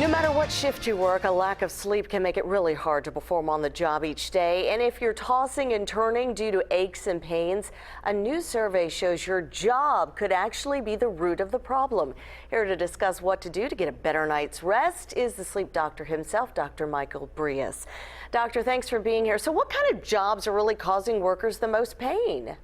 No matter what shift you work, a lack of sleep can make it really hard to perform on the job each day. And if you're tossing and turning due to aches and pains, a new survey shows your job could actually be the root of the problem. Here to discuss what to do to get a better night's rest is the sleep doctor himself, Dr. Michael Breus. Doctor, thanks for being here. So what kind of jobs are really causing workers the most pain?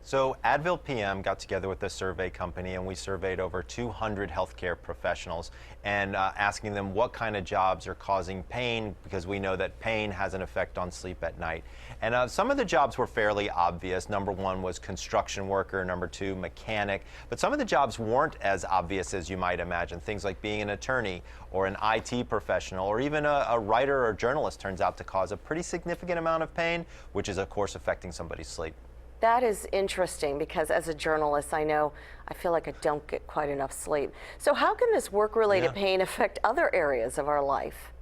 So Advil PM got together with a survey company, and we surveyed over 200 healthcare professionals and asking them what kind of jobs are causing pain, because we know that pain has an effect on sleep at night. And some of the jobs were fairly obvious. Number one was construction worker, number two, mechanic. But some of the jobs weren't as obvious as you might imagine. Things like being an attorney or an IT professional or even a writer or journalist turns out to cause a pretty significant amount of pain, which is of course affecting somebody's sleep. That is interesting because as a journalist, I feel like I don't get quite enough sleep. So how can this work-related pain affect other areas of our life?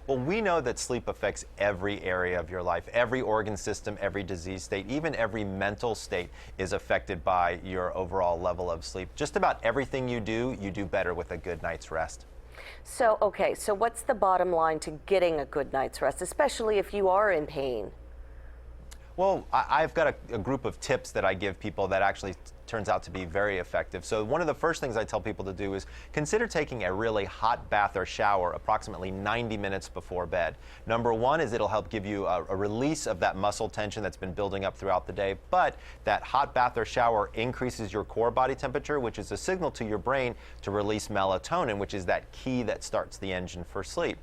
Well, we know that sleep affects every area of your life. Every organ system, every disease state, even every mental state is affected by your overall level of sleep. Just about everything you do better with a good night's rest. So, okay, so what's the bottom line to getting a good night's rest, especially if you are in pain? Well, I've got a group of tips that I give people that actually turns out to be very effective. So one of the first things I tell people to do is consider taking a really hot bath or shower approximately 90 minutes before bed. Number one is it'll help give you a release of that muscle tension that's been building up throughout the day, but that hot bath or shower increases your core body temperature, which is a signal to your brain to release melatonin, which is that key that starts the engine for sleep.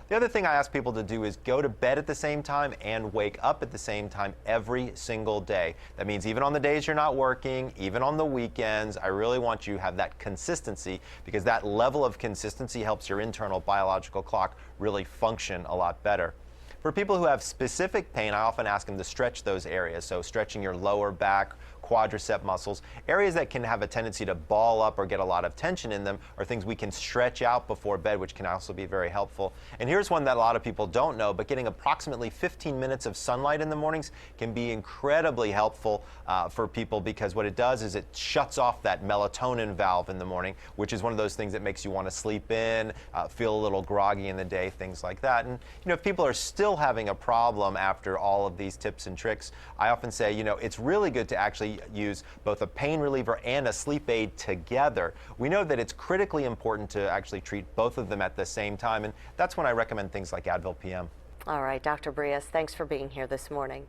The other thing I ask people to do is go to bed at the same time and wake up at the same time every single day. That means even on the days you're not working, even on the weekends, I really want you to have that consistency, because that level of consistency helps your internal biological clock really function a lot better. For people who have specific pain, I often ask them to stretch those areas. So stretching your lower back, quadricep muscles, areas that can have a tendency to ball up or get a lot of tension in them are things we can stretch out before bed, which can also be very helpful. And here's one that a lot of people don't know, but getting approximately 15 minutes of sunlight in the mornings can be incredibly helpful for people, because what it does is it shuts off that melatonin valve in the morning, which is one of those things that makes you want to sleep in, feel a little groggy in the day, things like that. And if people are still having a problem after all of these tips and tricks, I often say, it's really good to actually use both a pain reliever and a sleep aid together. We know that it's critically important to actually treat both of them at the same time, and that's when I recommend things like Advil PM. All right, Dr. Breus, thanks for being here this morning.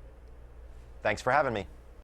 Thanks for having me.